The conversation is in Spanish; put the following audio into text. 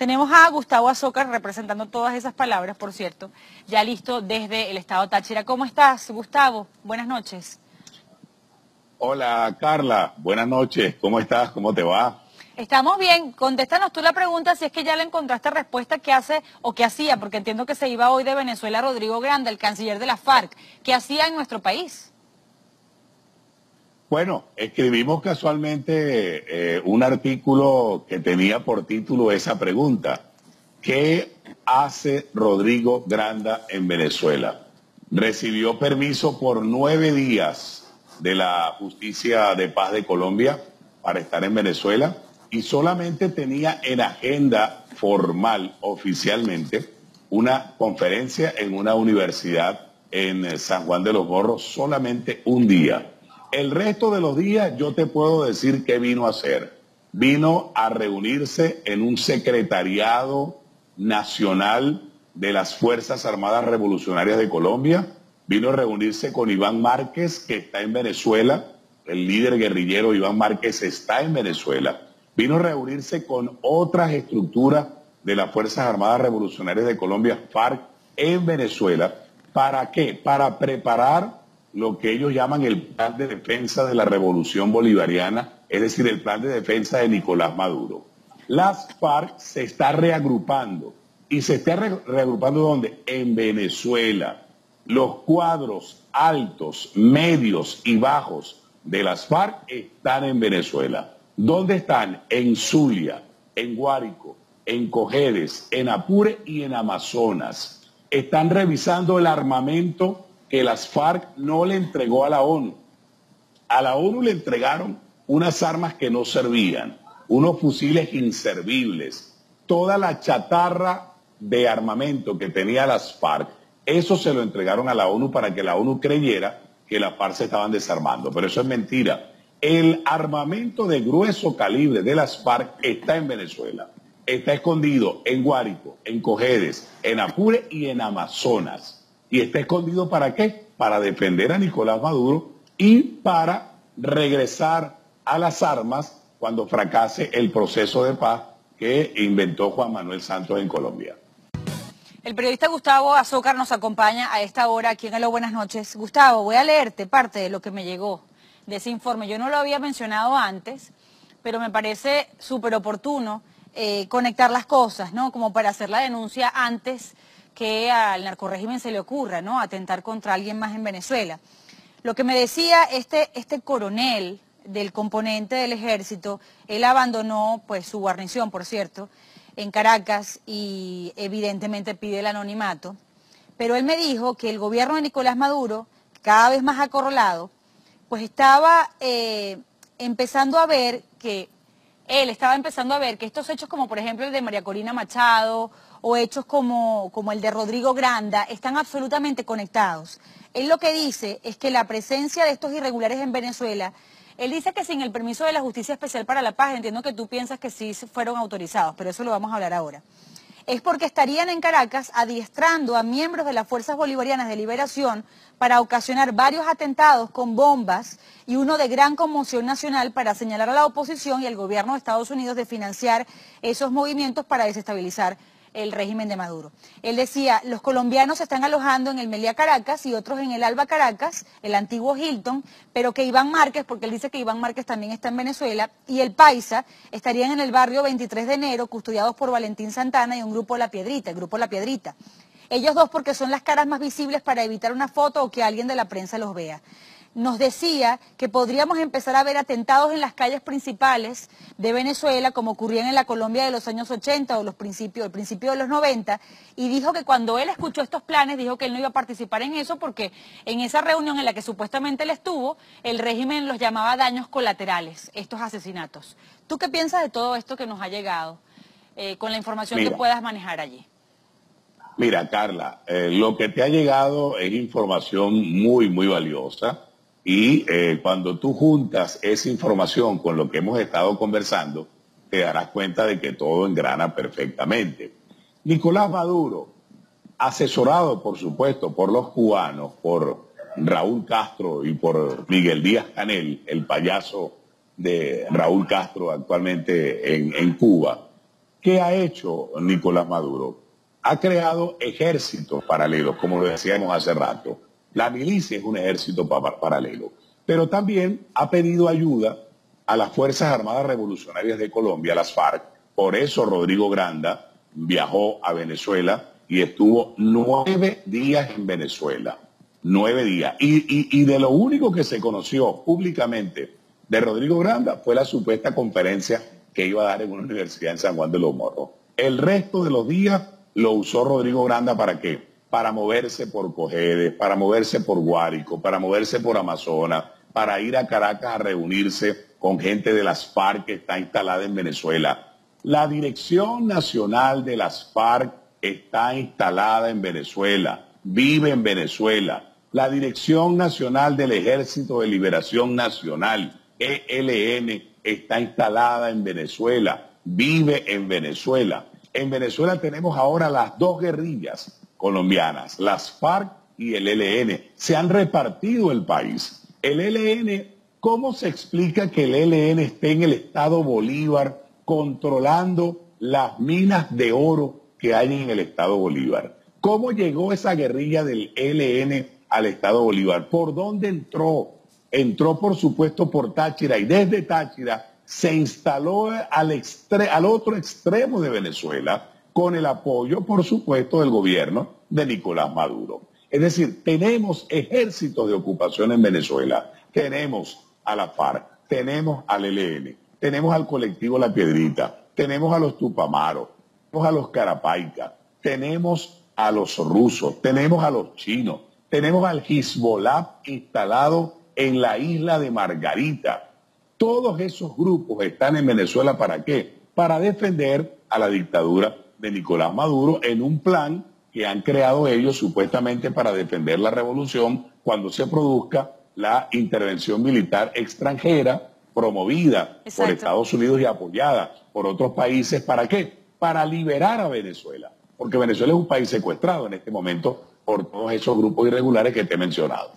Tenemos a Gustavo Azócar representando todas esas palabras, por cierto, ya listo desde el estado Táchira. ¿Cómo estás, Gustavo? Buenas noches. Hola, Carla. Buenas noches. ¿Cómo estás? ¿Cómo te va? Estamos bien. Contéstanos tú la pregunta si es que ya le encontraste respuesta que hace o que hacía, porque entiendo que se iba hoy de Venezuela Rodrigo Granda, el canciller de la FARC. ¿Qué hacía en nuestro país? Bueno, escribimos casualmente un artículo que tenía por título esa pregunta. ¿Qué hace Rodrigo Granda en Venezuela? Recibió permiso por 9 días de la Justicia de Paz de Colombia para estar en Venezuela y solamente tenía en agenda formal, oficialmente, una conferencia en una universidad en San Juan de los Morros, solamente un día. El resto de los días yo te puedo decir qué vino a hacer. Vino a reunirse en un secretariado nacional de las Fuerzas Armadas Revolucionarias de Colombia. Vino a reunirse con Iván Márquez, que está en Venezuela. El líder guerrillero Iván Márquez está en Venezuela. Vino a reunirse con otras estructuras de las Fuerzas Armadas Revolucionarias de Colombia, FARC, en Venezuela. ¿Para qué? Para preparar lo que ellos llaman el plan de defensa de la revolución bolivariana, es decir, el plan de defensa de Nicolás Maduro. Las FARC se está reagrupando. ¿Y se está reagrupando dónde? En Venezuela. Los cuadros altos, medios y bajos de las FARC están en Venezuela. ¿Dónde están? En Zulia, en Guárico, en Cojedes, en Apure y en Amazonas. Están revisando el armamento que las FARC no le entregó a la ONU. A la ONU le entregaron unas armas que no servían, unos fusiles inservibles, toda la chatarra de armamento que tenía las FARC, eso se lo entregaron a la ONU para que la ONU creyera que las FARC se estaban desarmando, pero eso es mentira. El armamento de grueso calibre de las FARC está en Venezuela, está escondido en Guárico, en Cojedes, en Apure y en Amazonas. ¿Y está escondido para qué? Para defender a Nicolás Maduro y para regresar a las armas cuando fracase el proceso de paz que inventó Juan Manuel Santos en Colombia. El periodista Gustavo Azócar nos acompaña a esta hora aquí en Hello Buenas Noches. Gustavo, voy a leerte parte de lo que me llegó de ese informe. Yo no lo había mencionado antes, pero me parece súper oportuno conectar las cosas, ¿no? Como para hacer la denuncia antes que al narcorrégimen se le ocurra, ¿no? Atentar contra alguien más en Venezuela. Lo que me decía este coronel del componente del ejército, él abandonó pues su guarnición, por cierto, en Caracas y evidentemente pide el anonimato, pero él me dijo que el gobierno de Nicolás Maduro, cada vez más acorralado, pues estaba empezando a ver que estos hechos como por ejemplo el de María Corina Machado o hechos como el de Rodrigo Granda están absolutamente conectados. Él lo que dice es que la presencia de estos irregulares en Venezuela, él dice que sin el permiso de la Justicia Especial para la Paz, entiendo que tú piensas que sí fueron autorizados, pero eso lo vamos a hablar ahora, es porque estarían en Caracas adiestrando a miembros de las Fuerzas Bolivarianas de Liberación para ocasionar varios atentados con bombas y uno de gran conmoción nacional para señalar a la oposición y al gobierno de Estados Unidos de financiar esos movimientos para desestabilizar el régimen de Maduro. Él decía, los colombianos se están alojando en el Meliá Caracas y otros en el Alba Caracas, el antiguo Hilton, pero que Iván Márquez, porque él dice que Iván Márquez también está en Venezuela, y el Paisa estarían en el barrio 23 de enero, custodiados por Valentín Santana y un grupo La Piedrita, el grupo La Piedrita. Ellos dos porque son las caras más visibles para evitar una foto o que alguien de la prensa los vea. Nos decía que podríamos empezar a ver atentados en las calles principales de Venezuela, como ocurrían en la Colombia de los años 80 o el principio de los 90, y dijo que cuando él escuchó estos planes, dijo que él no iba a participar en eso porque en esa reunión en la que supuestamente él estuvo, el régimen los llamaba daños colaterales, estos asesinatos. ¿Tú qué piensas de todo esto que nos ha llegado, con la información que puedas manejar allí? Mira, Carla, lo que te ha llegado es información muy, muy valiosa. Y cuando tú juntas esa información con lo que hemos estado conversando, te darás cuenta de que todo engrana perfectamente. Nicolás Maduro, asesorado por supuesto por los cubanos, por Raúl Castro y por Miguel Díaz-Canel, el payaso de Raúl Castro actualmente en Cuba, ¿Qué ha hecho Nicolás Maduro? Ha creado ejércitos paralelos, como lo decíamos hace rato. La milicia es un ejército paralelo. Pero también ha pedido ayuda a las Fuerzas Armadas Revolucionarias de Colombia, las FARC. Por eso Rodrigo Granda viajó a Venezuela y estuvo 9 días en Venezuela. 9 días. Y de lo único que se conoció públicamente de Rodrigo Granda fue la supuesta conferencia que iba a dar en una universidad en San Juan de los Morros. El resto de los días lo usó Rodrigo Granda ¿para qué? Para moverse por Cojedes, para moverse por Guárico, para moverse por Amazonas, para ir a Caracas a reunirse con gente de las FARC que está instalada en Venezuela. La Dirección Nacional de las FARC está instalada en Venezuela, vive en Venezuela. La Dirección Nacional del Ejército de Liberación Nacional, ELN, está instalada en Venezuela, vive en Venezuela. En Venezuela tenemos ahora las dos guerrillas colombianas, las FARC y el ELN. Se han repartido el país. El ELN, ¿cómo se explica que el ELN esté en el estado Bolívar controlando las minas de oro que hay en el estado Bolívar? ¿Cómo llegó esa guerrilla del ELN al estado Bolívar? ¿Por dónde entró? Entró, por supuesto, por Táchira y desde Táchira se instaló al otro extremo de Venezuela con el apoyo, por supuesto, del gobierno de Nicolás Maduro. Es decir, tenemos ejércitos de ocupación en Venezuela. Tenemos a la FARC, tenemos al ELN, tenemos al colectivo La Piedrita, tenemos a los Tupamaros, tenemos a los Carapaica, tenemos a los rusos, tenemos a los chinos, tenemos al Hezbollah instalado en la isla de Margarita. Todos esos grupos están en Venezuela ¿para qué? Para defender a la dictadura de Nicolás Maduro en un plan que han creado ellos supuestamente para defender la revolución cuando se produzca la intervención militar extranjera promovida por Estados Unidos y apoyada por otros países. ¿Para qué? Para liberar a Venezuela. Porque Venezuela es un país secuestrado en este momento por todos esos grupos irregulares que te he mencionado.